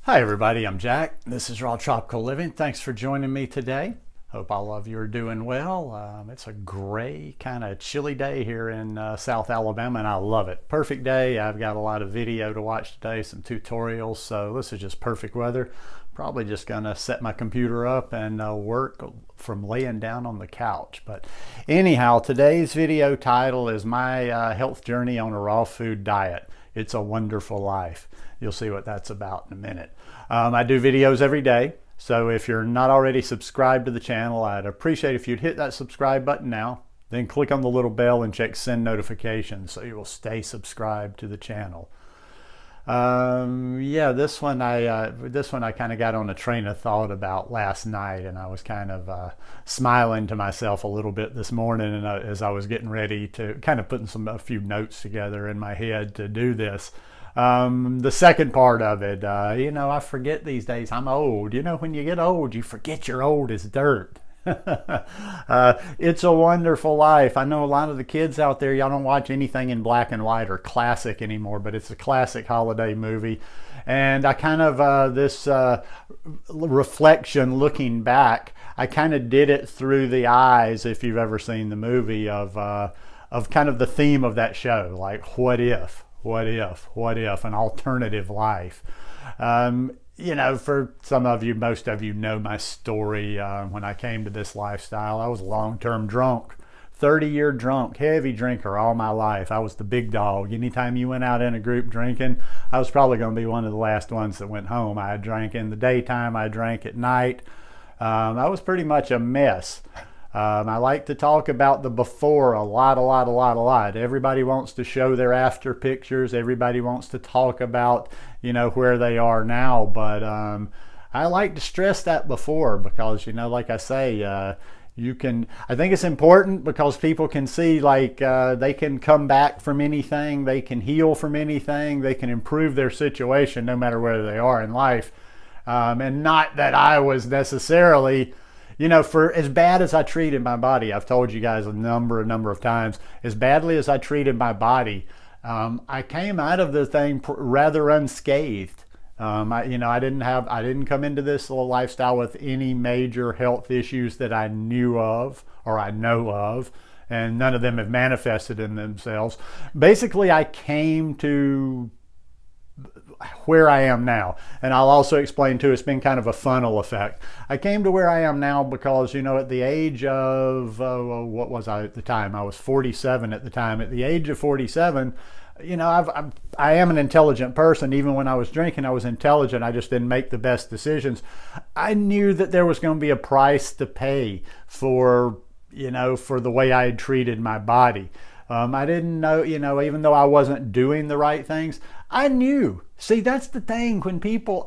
Hi everybody, I'm Jack. This is Raw Tropical Living. Thanks for joining me today. Hope all of you are doing well. It's a gray, kind of chilly day here in South Alabama, and I love it. Perfect day. I've got a lot of video to watch today, some tutorials, so this is just perfect weather. Probably just gonna set my computer up and work from laying down on the couch. But anyhow, today's video title is My Health Journey on a Raw Food Diet. It's a Wonderful Life. You'll see what that's about in a minute. I do videos every day, so if you're not already subscribed to the channel, I'd appreciate if you'd hit that subscribe button now, then click on the little bell and check send notifications so you will stay subscribed to the channel. Yeah, this one I kind of got on a train of thought about last night, and I was kind of smiling to myself a little bit this morning, and as I was getting ready to kind of putting a few notes together in my head to do this. The second part of it, I forget these days I'm old. When you get old, you forget you're old as dirt. It's a Wonderful Life. I know a lot of the kids out there, y'all don't watch anything in black and white or classic anymore, but it's a classic holiday movie. And I kind of, this reflection looking back, I kind of did it through the eyes, if you've ever seen the movie, of kind of the theme of that show, like what if an alternative life. For some of you, most of you know my story. When I came to this lifestyle, I was a long-term drunk, 30-year drunk, heavy drinker all my life. I was the big dog. Anytime you went out in a group drinking, I was probably going to be one of the last ones that went home. I drank in the daytime, I drank at night. I was pretty much a mess. I like to talk about the before a lot. Everybody wants to show their after pictures. Everybody wants to talk about, where they are now. But I like to stress that before because, like I say, I think it's important because people can see they can come back from anything. They can heal from anything. They can improve their situation no matter where they are in life. And not that I was necessarily... for as bad as I treated my body, I've told you guys a number of times, as badly as I treated my body, I came out of the thing rather unscathed. I didn't come into this little lifestyle with any major health issues that I knew of or I know of, and none of them have manifested in themselves. Basically, I came to where I am now, and I'll also explain too, it's been kind of a funnel effect. I came to where I am now because at the age of what was I at the time? I was 47 at the time. At the age of 47, I am an intelligent person. Even when I was drinking, I was intelligent. I just didn't make the best decisions. I knew that there was going to be a price to pay for for the way I had treated my body. I didn't know, even though I wasn't doing the right things, I knew. See, that's the thing.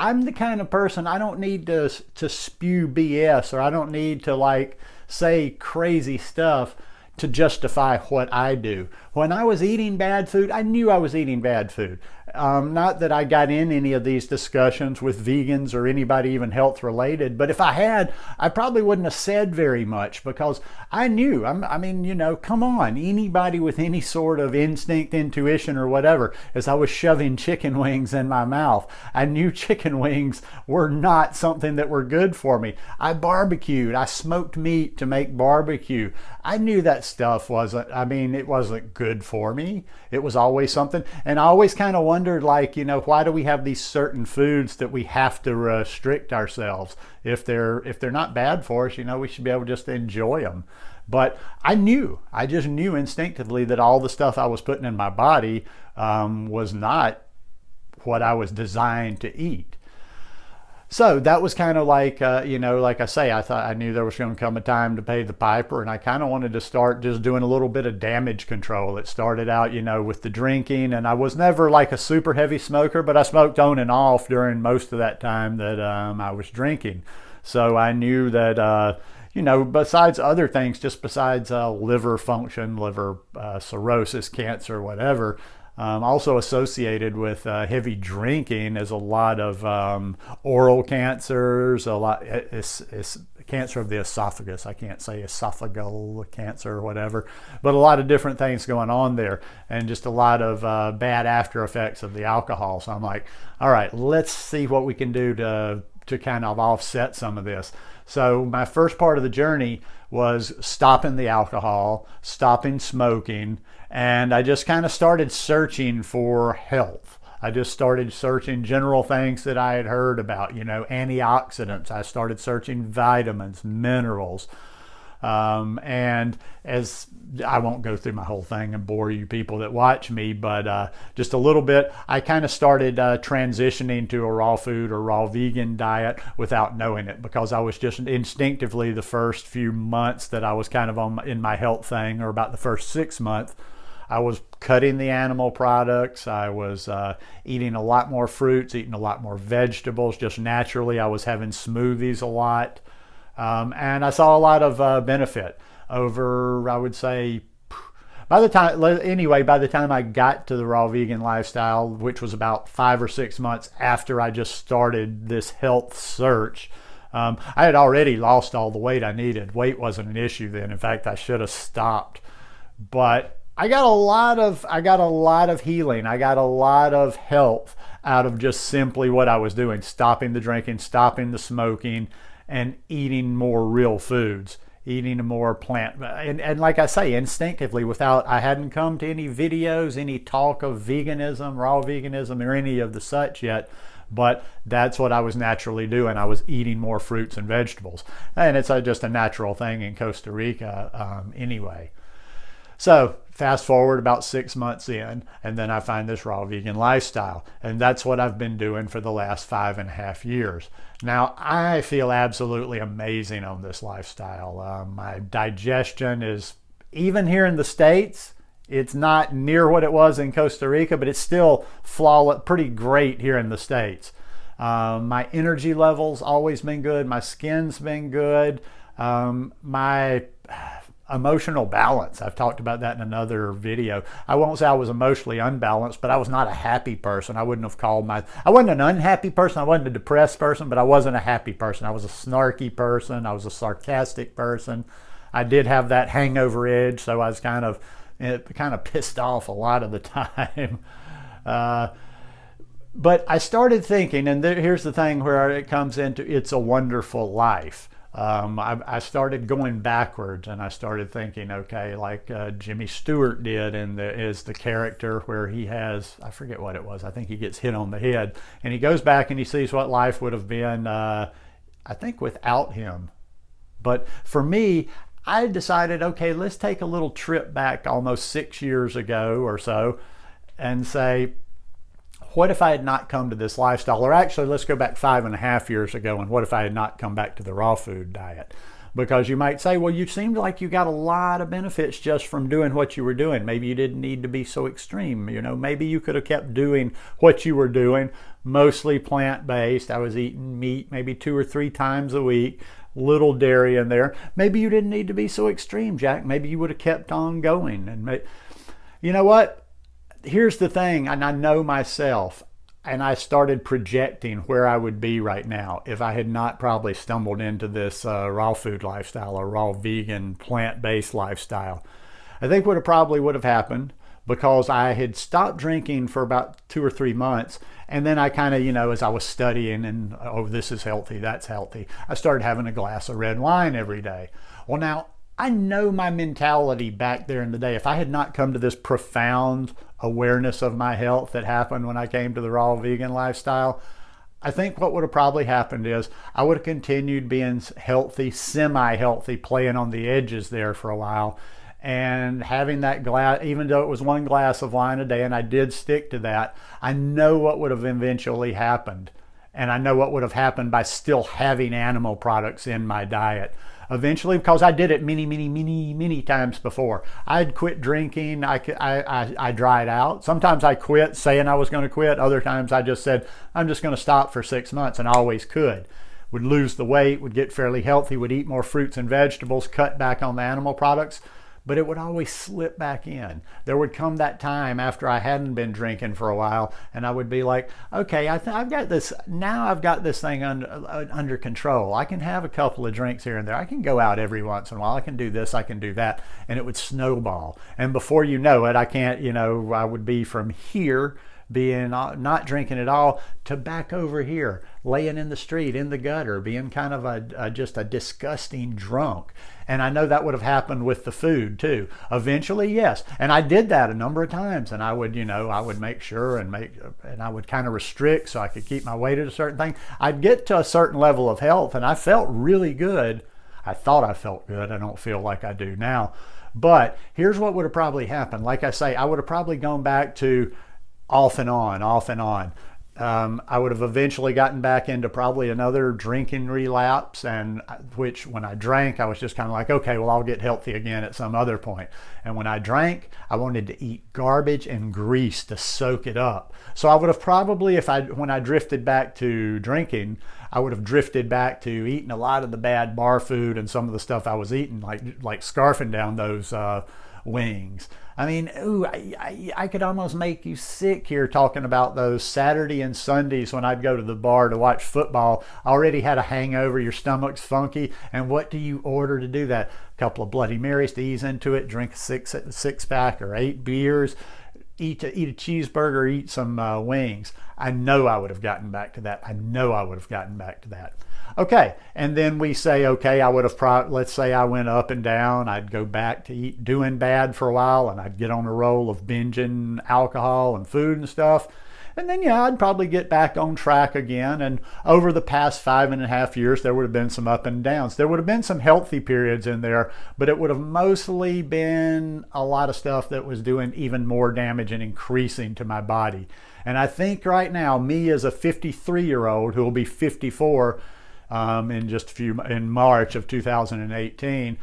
I'm the kind of person, I don't need to spew BS, or I don't need to say crazy stuff to justify what I do. When I was eating bad food, I knew I was eating bad food. Not that I got in any of these discussions with vegans or anybody even health related, but if I had, I probably wouldn't have said very much because I knew. Come on, anybody with any sort of instinct, intuition, or whatever, as I was shoving chicken wings in my mouth, I knew chicken wings were not something that were good for me. I barbecued, I smoked meat to make barbecue. I knew that stuff it wasn't good for me. It was always something, and I always kind of wondered, why do we have these certain foods that we have to restrict ourselves? If they're not bad for us, we should be able to just enjoy them. But I just knew instinctively that all the stuff I was putting in my body was not what I was designed to eat. So that was kind of like I say, I knew there was going to come a time to pay the piper, and I kind of wanted to start just doing a little bit of damage control. It started out, with the drinking, and I was never like a super heavy smoker, but I smoked on and off during most of that time that I was drinking. So I knew that, besides other things, just besides liver function, liver cirrhosis, cancer, whatever, also associated with heavy drinking is a lot of oral cancers, a lot cancer of the esophagus. I can't say esophageal cancer or whatever, but a lot of different things going on there, and just a lot of bad after effects of the alcohol. So I'm like, all right, let's see what we can do to kind of offset some of this. So my first part of the journey was stopping the alcohol, stopping smoking, and I just kind of started searching for health. I just started searching general things that I had heard about, antioxidants. I started searching vitamins, minerals. And as I won't go through my whole thing and bore you people that watch me, but just a little bit, I kind of started transitioning to a raw food or raw vegan diet without knowing it, because I was just instinctively, the first few months that I was kind of in my health thing, or about the first 6 months, I was cutting the animal products. I was eating a lot more fruits, eating a lot more vegetables. Just naturally, I was having smoothies a lot. And I saw a lot of benefit over, I would say, by the time I got to the raw vegan lifestyle, which was about 5 or 6 months after I just started this health search, I had already lost all the weight I needed. Weight wasn't an issue then. In fact, I should have stopped. But I got a lot of healing. I got a lot of health out of just simply what I was doing, stopping the drinking, stopping the smoking, and eating more real foods, eating more plant. And like I say, instinctively, I hadn't come to any videos, any talk of veganism, raw veganism, or any of the such yet. But that's what I was naturally doing. I was eating more fruits and vegetables. And it's just a natural thing in Costa Rica anyway. So fast forward about 6 months in, and then I find this raw vegan lifestyle. And that's what I've been doing for the last 5.5 years. Now, I feel absolutely amazing on this lifestyle. My digestion is, even here in the States, it's not near what it was in Costa Rica, but it's still flawless, pretty great here in the States. My energy level's always been good. My skin's been good. My emotional balance, I've talked about that in another video. I won't say I was emotionally unbalanced, but I was not a happy person. I wasn't an unhappy person. I wasn't a depressed person, but I wasn't a happy person. I was a snarky person. I was a sarcastic person. I did have that hangover edge, so I was kind of pissed off a lot of the time. But I started thinking, and here's the thing where it comes into It's a Wonderful Life. I started going backwards, and I started thinking, okay, like Jimmy Stewart did, is the character where he has, I forget what it was, I think he gets hit on the head, and he goes back and he sees what life would have been, I think, without him. But for me, I decided, okay, let's take a little trip back almost 6 years ago or so and say, what if I had not come to this lifestyle? Or actually, let's go back 5.5 years ago, and what if I had not come back to the raw food diet? Because you might say, well, you seemed like you got a lot of benefits just from doing what you were doing. Maybe you didn't need to be so extreme. Maybe you could have kept doing what you were doing, mostly plant-based. I was eating meat maybe 2 or 3 times a week, little dairy in there. Maybe you didn't need to be so extreme, Jack. Maybe you would have kept on going. And you know what? Here's the thing, and I know myself, and I started projecting where I would be right now if I had not probably stumbled into this raw food lifestyle or raw vegan plant-based lifestyle. I think what probably would have happened, because I had stopped drinking for about 2 or 3 months, and then I kind of, as I was studying and, oh, this is healthy, that's healthy, I started having a glass of red wine every day. Well, now, I know my mentality back there in the day. If I had not come to this profound awareness of my health that happened when I came to the raw vegan lifestyle, I think what would have probably happened is I would have continued being healthy, semi-healthy, playing on the edges there for a while, and having that glass, even though it was 1 glass of wine a day, and I did stick to that, I know what would have eventually happened. And I know what would have happened by still having animal products in my diet. Eventually, because I did it many times before. I'd quit drinking. I dried out. Sometimes I quit saying I was going to quit. Other times I just said, I'm just going to stop for 6 months, and I always could. Would lose the weight, would get fairly healthy, would eat more fruits and vegetables, cut back on the animal products. but it would always slip back in. There would come that time after I hadn't been drinking for a while, and I would be like, okay, I've got this, now I've got this thing under control. I can have a couple of drinks here and there. I can go out every once in a while. I can do this, I can do that. And it would snowball. And before you know it, I would be from here being not drinking at all to back over here, laying in the street, in the gutter, being kind of just a disgusting drunk. And I know that would have happened with the food too. Eventually, yes. And I did that a number of times. And I would, I would make sure and I would kind of restrict so I could keep my weight at a certain thing. I'd get to a certain level of health and I felt really good. I thought I felt good. I don't feel like I do now. But here's what would have probably happened. Like I say, I would have probably gone back to off and on, off and on. I would have eventually gotten back into probably another drinking relapse, and which when I drank, I was just kind of like, okay, well, I'll get healthy again at some other point. And when I drank, I wanted to eat garbage and grease to soak it up. So I would have probably, when I drifted back to drinking, I would have drifted back to eating a lot of the bad bar food and some of the stuff I was eating, like scarfing down those wings. I mean, ooh, I could almost make you sick here talking about those Saturday and Sundays when I'd go to the bar to watch football. I already had a hangover, your stomach's funky, and what do you order to do that? A couple of Bloody Marys to ease into it, drink a six pack or 8 beers, eat a cheeseburger, eat some wings. I know I would have gotten back to that. I know I would have gotten back to that. Okay, and then we say, okay, I would have let's say I went up and down. I'd go back to doing bad for a while, and I'd get on a roll of binging alcohol and food and stuff. And then, yeah, I'd probably get back on track again. And over the past 5.5 years, there would have been some up and downs. There would have been some healthy periods in there, but it would have mostly been a lot of stuff that was doing even more damage and increasing to my body. And I think right now, me as a 53-year-old who will be 54 in March of 2018,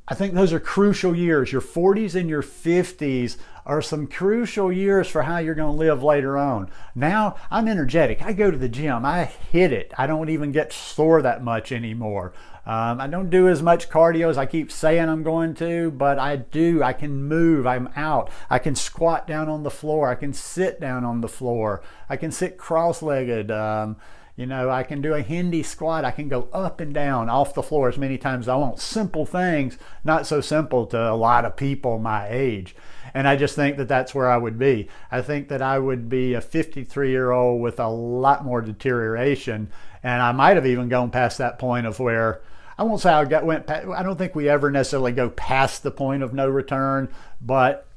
I think those are crucial years. Your 40s and your 50s are some crucial years for how you're going to live later on. Now I'm energetic. I go to the gym. I hit it. I don't even get sore that much anymore. I don't do as much cardio as I keep saying I'm going to, but I do. I can move. I'm out. I can squat down on the floor. I can sit down on the floor. I can sit cross-legged. I can do a Hindi squat. I can go up and down off the floor as many times as I want. Simple things, not so simple to a lot of people my age. And I just think that that's where I would be. I think that I would be a 53-year-old with a lot more deterioration. And I might have even gone past that point of where, I won't say I don't think we ever necessarily go past the point of no return. But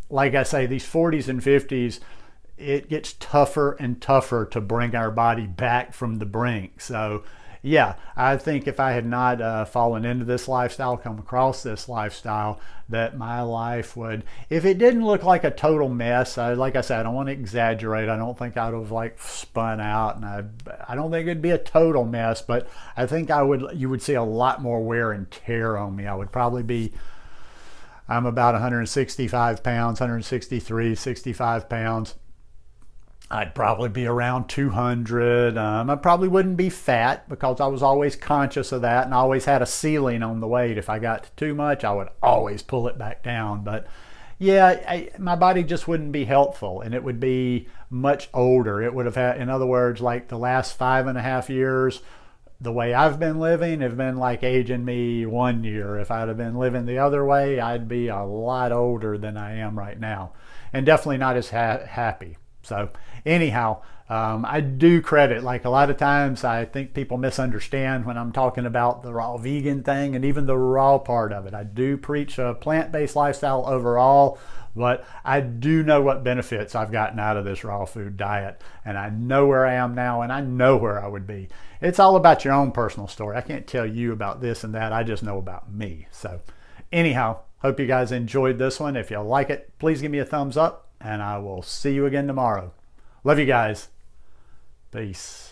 like I say, these 40s and 50s, it gets tougher and tougher to bring our body back from the brink. So yeah, I think if I had not fallen into this lifestyle, come across this lifestyle, that my life would, if it didn't look like a total mess, like I said, I don't want to exaggerate. I don't think I would have spun out, and I don't think it'd be a total mess, but I think you would see a lot more wear and tear on me. I would probably be, I'm about 165 pounds, 163, 65 pounds. I'd probably be around 200. I probably wouldn't be fat because I was always conscious of that and I always had a ceiling on the weight. If I got to too much, I would always pull it back down. But yeah, my body just wouldn't be healthful, and it would be much older. It would have had, in other words, like the last 5.5 years, the way I've been living have been like aging me 1 year. If I'd have been living the other way, I'd be a lot older than I am right now, and definitely not as happy. So anyhow, I do credit, like a lot of times I think people misunderstand when I'm talking about the raw vegan thing and even the raw part of it. I do preach a plant-based lifestyle overall, but I do know what benefits I've gotten out of this raw food diet, and I know where I am now, and I know where I would be. It's all about your own personal story. I can't tell you about this and that. I just know about me. So anyhow, hope you guys enjoyed this one. If you like it, please give me a thumbs up, and I will see you again tomorrow. Love you guys. Peace.